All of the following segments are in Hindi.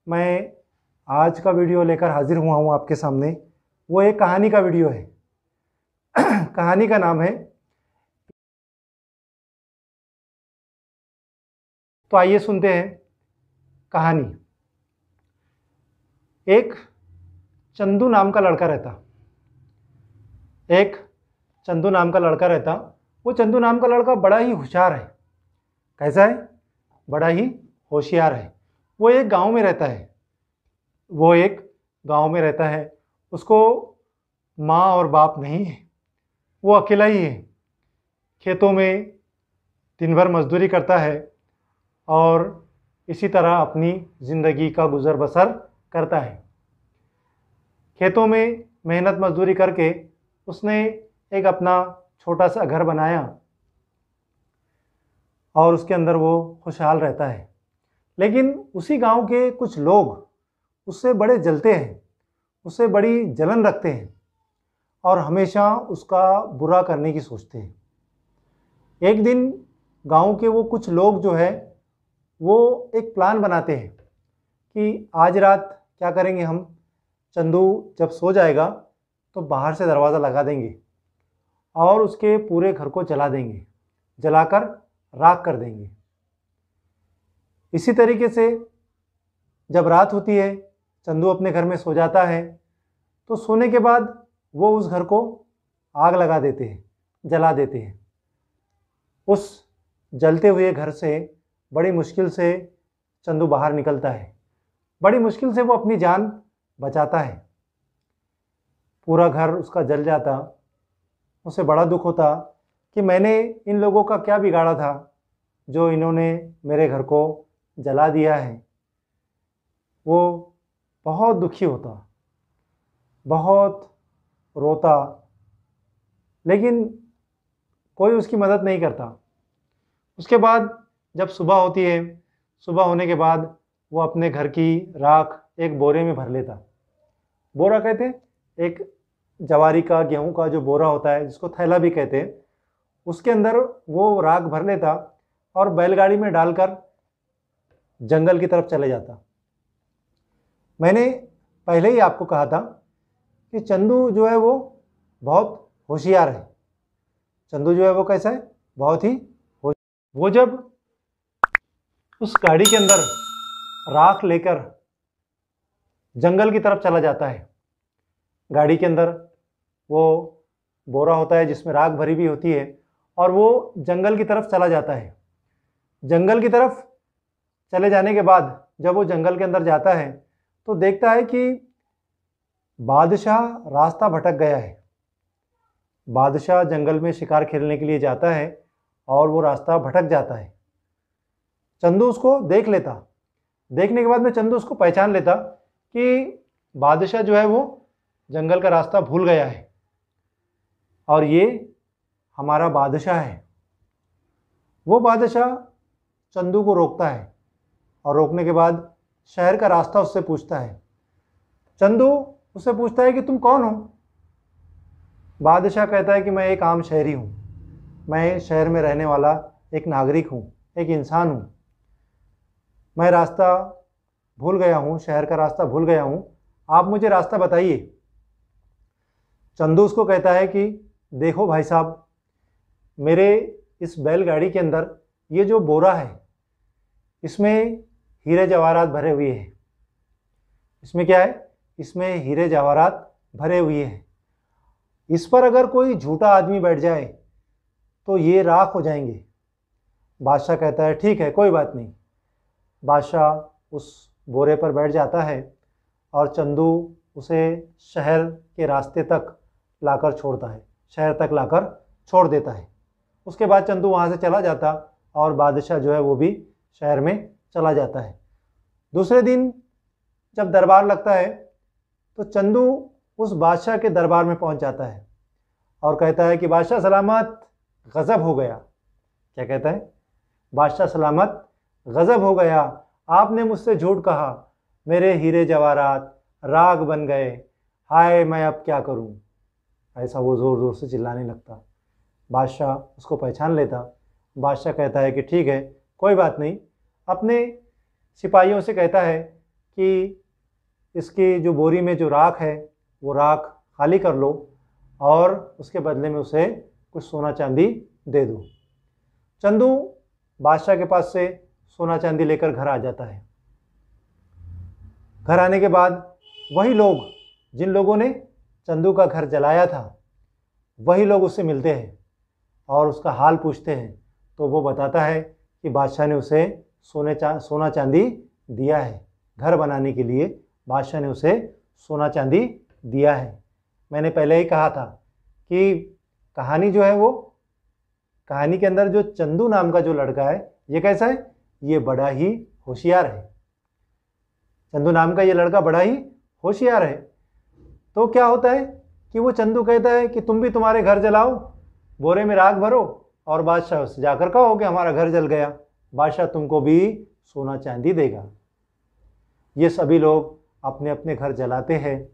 मैं आज का वीडियो लेकर हाजिर हुआ हूँ आपके सामने। वो एक कहानी का वीडियो है। कहानी का नाम है, तो आइए सुनते हैं कहानी। एक चंदू नाम का लड़का रहता। वो चंदू नाम का लड़का बड़ा ही होशियार है। कैसा है? बड़ा ही होशियार है। वो एक गांव में रहता है। उसको माँ और बाप नहीं है, वो अकेला ही है। खेतों में दिन भर मजदूरी करता है और इसी तरह अपनी ज़िंदगी का गुजर बसर करता है। खेतों में मेहनत मजदूरी करके उसने एक अपना छोटा सा घर बनाया और उसके अंदर वो खुशहाल रहता है। लेकिन उसी गांव के कुछ लोग उससे बड़े जलते हैं, उससे बड़ी जलन रखते हैं और हमेशा उसका बुरा करने की सोचते हैं। एक दिन गांव के वो कुछ लोग जो है वो एक प्लान बनाते हैं कि आज रात क्या करेंगे, हम चंदू जब सो जाएगा तो बाहर से दरवाज़ा लगा देंगे और उसके पूरे घर को जला देंगे, जलाकर राख कर देंगे। इसी तरीके से जब रात होती है, चंदू अपने घर में सो जाता है, तो सोने के बाद वो उस घर को आग लगा देते हैं, जला देते हैं। उस जलते हुए घर से बड़ी मुश्किल से चंदू बाहर निकलता है। बड़ी मुश्किल से वो अपनी जान बचाता है। पूरा घर उसका जल जाता। उसे बड़ा दुख होता कि मैंने इन लोगों का क्या बिगाड़ा था जो इन्होंने मेरे घर को जला दिया है। वो बहुत दुखी होता, बहुत रोता, लेकिन कोई उसकी मदद नहीं करता। उसके बाद जब सुबह होती है, सुबह होने के बाद वो अपने घर की राख एक बोरे में भर लेता। बोरा कहते हैं, एक जवारी का, गेहूं का जो बोरा होता है जिसको थैला भी कहते हैं, उसके अंदर वो राख भर लेता और बैलगाड़ी में डालकर जंगल की तरफ चले जाता। मैंने पहले ही आपको कहा था कि चंदू जो है वो बहुत होशियार है। चंदू जो है वो कैसा है? बहुत ही होशियार। वो जब उस गाड़ी के अंदर राख लेकर जंगल की तरफ चला जाता है, गाड़ी के अंदर वो बोरा होता है जिसमें राख भरी भी होती है, और वो जंगल की तरफ चला जाता है। जंगल की तरफ चले जाने के बाद जब वो जंगल के अंदर जाता है तो देखता है कि बादशाह रास्ता भटक गया है। बादशाह जंगल में शिकार खेलने के लिए जाता है और वो रास्ता भटक जाता है। चंदू उसको देख लेता। देखने के बाद में चंदू उसको पहचान लेता कि बादशाह जो है वो जंगल का रास्ता भूल गया है और ये हमारा बादशाह है। वो बादशाह चंदू को रोकता है और रोकने के बाद शहर का रास्ता उससे पूछता है। चंदू उससे पूछता है कि तुम कौन हो? बादशाह कहता है कि मैं एक आम शहरी हूँ, मैं शहर में रहने वाला एक नागरिक हूँ, एक इंसान हूँ। मैं रास्ता भूल गया हूँ, शहर का रास्ता भूल गया हूँ, आप मुझे रास्ता बताइए। चंदू उसको कहता है कि देखो भाई साहब, मेरे इस बैलगाड़ी के अंदर ये जो बोरा है इसमें हीरे जवाहरात भरे हुए हैं। इसमें क्या है? इसमें हीरे जवाहरात भरे हुए हैं। इस पर अगर कोई झूठा आदमी बैठ जाए तो ये राख हो जाएंगे। बादशाह कहता है ठीक है, कोई बात नहीं। बादशाह उस बोरे पर बैठ जाता है और चंदू उसे शहर के रास्ते तक लाकर छोड़ता है, शहर तक लाकर छोड़ देता है। उसके बाद चंदू वहाँ से चला जाता और बादशाह जो है वो भी शहर में चला जाता है। दूसरे दिन जब दरबार लगता है तो चंदू उस बादशाह के दरबार में पहुँच जाता है और कहता है कि बादशाह सलामत, गज़ब हो गया। क्या कहता है? बादशाह सलामत, गज़ब हो गया, आपने मुझसे झूठ कहा, मेरे हीरे जवाहरात राख बन गए, हाय मैं अब क्या करूं? ऐसा वो ज़ोर ज़ोर से चिल्लाने लगता। बादशाह उसको पहचान लेता। बादशाह कहता है कि ठीक है, कोई बात नहीं। अपने सिपाहियों से कहता है कि इसकी जो बोरी में जो राख है वो राख खाली कर लो और उसके बदले में उसे कुछ सोना चांदी दे दो। चंदू बादशाह के पास से सोना चांदी लेकर घर आ जाता है। घर आने के बाद वही लोग जिन लोगों ने चंदू का घर जलाया था वही लोग उससे मिलते हैं और उसका हाल पूछते हैं, तो वो बताता है कि बादशाह ने उसे सोना चांदी दिया है। घर बनाने के लिए बादशाह ने उसे सोना चांदी दिया है। मैंने पहले ही कहा था कि कहानी जो है वो कहानी के अंदर जो चंदू नाम का जो लड़का है ये कैसा है, ये बड़ा ही होशियार है। चंदू नाम का ये लड़का बड़ा ही होशियार है। तो क्या होता है कि वो चंदू कहता है कि तुम भी तुम्हारे घर जलाओ, बोरे में राख भरो और बादशाह से जाकर कहो कि हमारा घर जल गया, बादशाह तुमको भी सोना चांदी देगा। ये सभी लोग अपने अपने घर जलाते हैं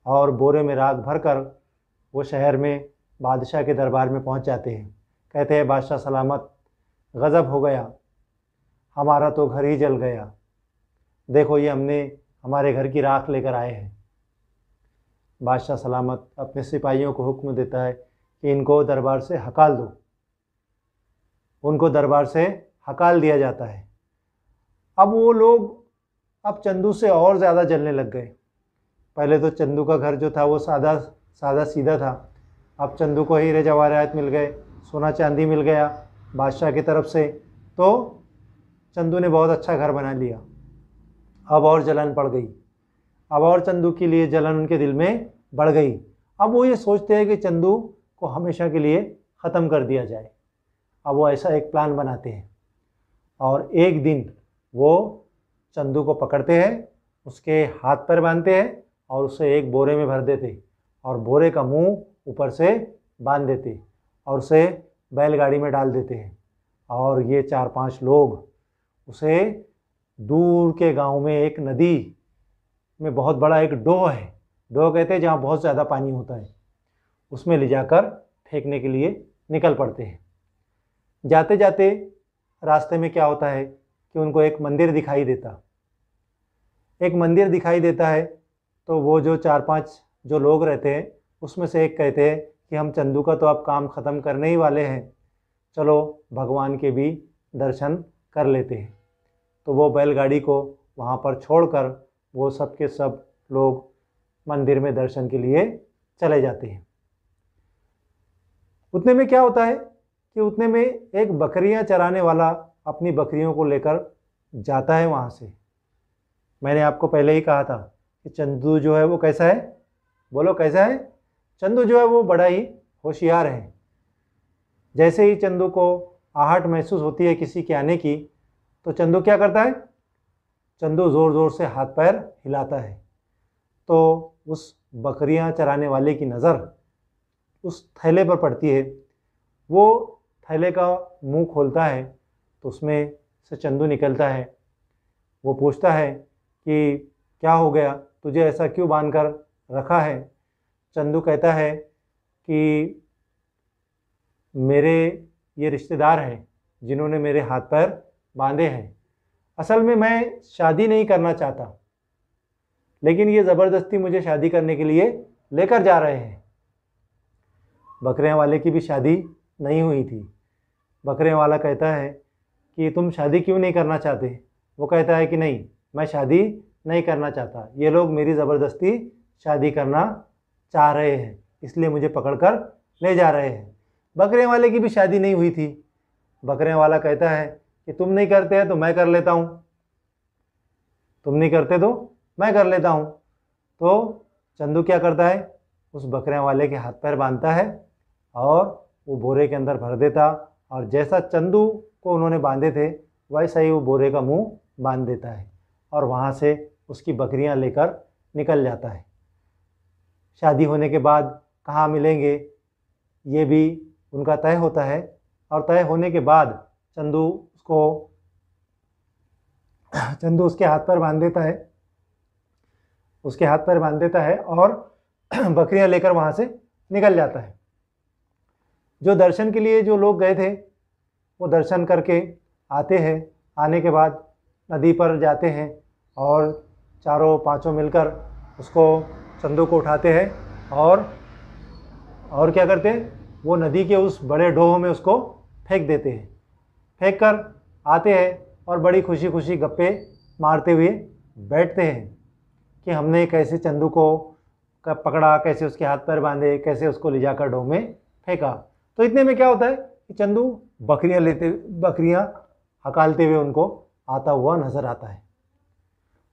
और बोरे में राख भरकर वो शहर में बादशाह के दरबार में पहुंच जाते हैं। कहते हैं बादशाह सलामत, गज़ब हो गया, हमारा तो घर ही जल गया, देखो ये हमने हमारे घर की राख लेकर आए हैं। बादशाह सलामत अपने सिपाहियों को हुक्म देता है कि इनको दरबार से हकाल दो। उनको दरबार से हकाल दिया जाता है। अब वो लोग अब चंदू से और ज़्यादा जलने लग गए। पहले तो चंदू का घर जो था वो सादा सीधा था। अब चंदू को हीरे जवाहरात मिल गए, सोना चांदी मिल गया बादशाह की तरफ से, तो चंदू ने बहुत अच्छा घर बना लिया। अब और जलन पड़ गई, अब और चंदू के लिए जलन उनके दिल में बढ़ गई। अब वो ये सोचते हैं कि चंदू को हमेशा के लिए ख़त्म कर दिया जाए। अब वो ऐसा एक प्लान बनाते हैं और एक दिन वो चंदू को पकड़ते हैं, उसके हाथ पैर बांधते हैं और उसे एक बोरे में भर देते और बोरे का मुंह ऊपर से बांध देते और उसे बैलगाड़ी में डाल देते हैं। और ये 4-5 लोग उसे दूर के गांव में एक नदी में बहुत बड़ा एक डोह है, डोह कहते हैं जहाँ बहुत ज़्यादा पानी होता है, उसमें ले जाकर फेंकने के लिए निकल पड़ते हैं। जाते जाते रास्ते में क्या होता है कि उनको एक मंदिर दिखाई देता है। तो वो जो 4-5 जो लोग रहते हैं उसमें से एक कहते हैं कि हम चंदू का तो अब काम ख़त्म करने ही वाले हैं, चलो भगवान के भी दर्शन कर लेते हैं। तो वो बैलगाड़ी को वहाँ पर छोड़कर वो सब के सब लोग मंदिर में दर्शन के लिए चले जाते हैं। उतने में क्या होता है कि उतने में एक बकरियां चराने वाला अपनी बकरियों को लेकर जाता है वहाँ से। मैंने आपको पहले ही कहा था कि चंदू जो है वो कैसा है, बोलो कैसा है? चंदू जो है वो बड़ा ही होशियार है। जैसे ही चंदू को आहट महसूस होती है किसी के आने की, तो चंदू क्या करता है, चंदू ज़ोर ज़ोर से हाथ पैर हिलाता है। तो उस बकरियां चराने वाले की नज़र उस थैले पर पड़ती है। वो थैले का मुंह खोलता है तो उसमें से चंदू निकलता है। वो पूछता है कि क्या हो गया, तुझे ऐसा क्यों बांध कर रखा है? चंदू कहता है कि मेरे ये रिश्तेदार हैं जिन्होंने मेरे हाथ पैर बांधे हैं। असल में मैं शादी नहीं करना चाहता, लेकिन ये ज़बरदस्ती मुझे शादी करने के लिए लेकर जा रहे हैं। बकरियां वाले की भी शादी नहीं हुई थी। बकरियां वाला कहता है कि तुम शादी क्यों नहीं करना चाहते? वो कहता है कि नहीं, मैं शादी नहीं करना चाहता, ये लोग मेरी ज़बरदस्ती शादी करना चाह रहे हैं, इसलिए मुझे पकड़कर ले जा रहे हैं। बकरियां वाले की भी शादी नहीं हुई थी। बकरियां वाला कहता है कि तुम नहीं करते हैं तो मैं कर लेता हूँ, तुम नहीं करते तो मैं कर लेता हूँ। तो चंदू क्या करता है, उस बकरियां वाले के हाथ पैर बांधता है और वो बोरे के अंदर भर देता, और जैसा चंदू को उन्होंने बांधे थे वैसा ही वो बोरे का मुंह बांध देता है और वहाँ से उसकी बकरियां लेकर निकल जाता है। शादी होने के बाद कहाँ मिलेंगे ये भी उनका तय होता है, और तय होने के बाद चंदू उसके हाथ पैर बांध देता है, उसके हाथ पैर बांध देता है और बकरियां लेकर वहाँ से निकल जाता है। जो दर्शन के लिए जो लोग गए थे वो दर्शन करके आते हैं। आने के बाद नदी पर जाते हैं और चारों पांचों मिलकर उसको चंदू को उठाते हैं और क्या करते हैं, वो नदी के उस बड़े ढोह में उसको फेंक देते हैं। फेंक कर आते हैं और बड़ी खुशी खुशी गप्पे मारते हुए बैठते हैं कि हमने कैसे चंदू को पकड़ा, कैसे उसके हाथ पैर बांधे, कैसे उसको ले जाकर ढोह में फेंका। तो इतने में क्या होता है कि चंदू बकरियां हकालते हुए उनको आता हुआ नजर आता है।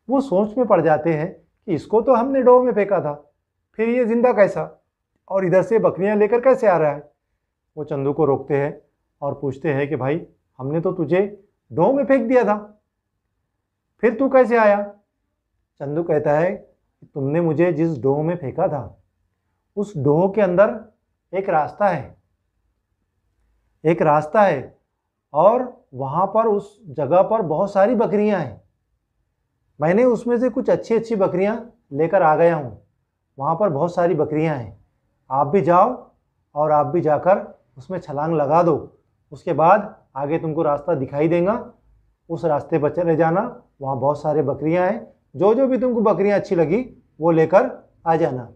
वो सोच में पड़ जाते हैं कि इसको तो हमने ढोह में फेंका था, फिर ये जिंदा कैसा और इधर से बकरियां लेकर कैसे आ रहा है। वो चंदू को रोकते हैं और पूछते हैं कि भाई, हमने तो तुझे ढोह में फेंक दिया था, फिर तू कैसे आया। चंदू कहता है कि तुमने मुझे जिस ढोह में फेंका था उस ढोह के अंदर एक रास्ता है और वहां पर उस जगह पर बहुत सारी बकरियां हैं। मैंने उसमें से कुछ अच्छी अच्छी बकरियां लेकर आ गया हूं। वहां पर बहुत सारी बकरियां हैं, आप भी जाओ और आप भी जाकर उसमें छलांग लगा दो। उसके बाद आगे तुमको रास्ता दिखाई देगा, उस रास्ते पर चले जाना, वहाँ बहुत सारे बकरियां हैं, जो जो भी तुमको बकरियां अच्छी लगी वो लेकर आ जाना।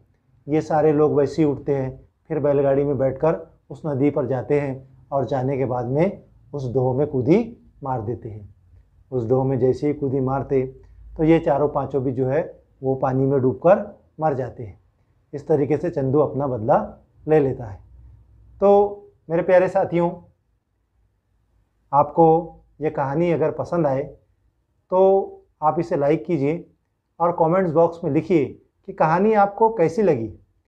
ये सारे लोग वैसे ही उठते हैं, फिर बैलगाड़ी में बैठकर उस नदी पर जाते हैं और जाने के बाद में उस ढोह में कूदी मार देते हैं। उस ढोह में जैसे ही कूदी मारते तो ये चारों पांचों भी जो है वो पानी में डूबकर मर जाते हैं। इस तरीके से चंदू अपना बदला ले लेता है। तो मेरे प्यारे साथियों, आपको ये कहानी अगर पसंद आए तो आप इसे लाइक कीजिए और कमेंट्स बॉक्स में लिखिए कि कहानी आपको कैसी लगी।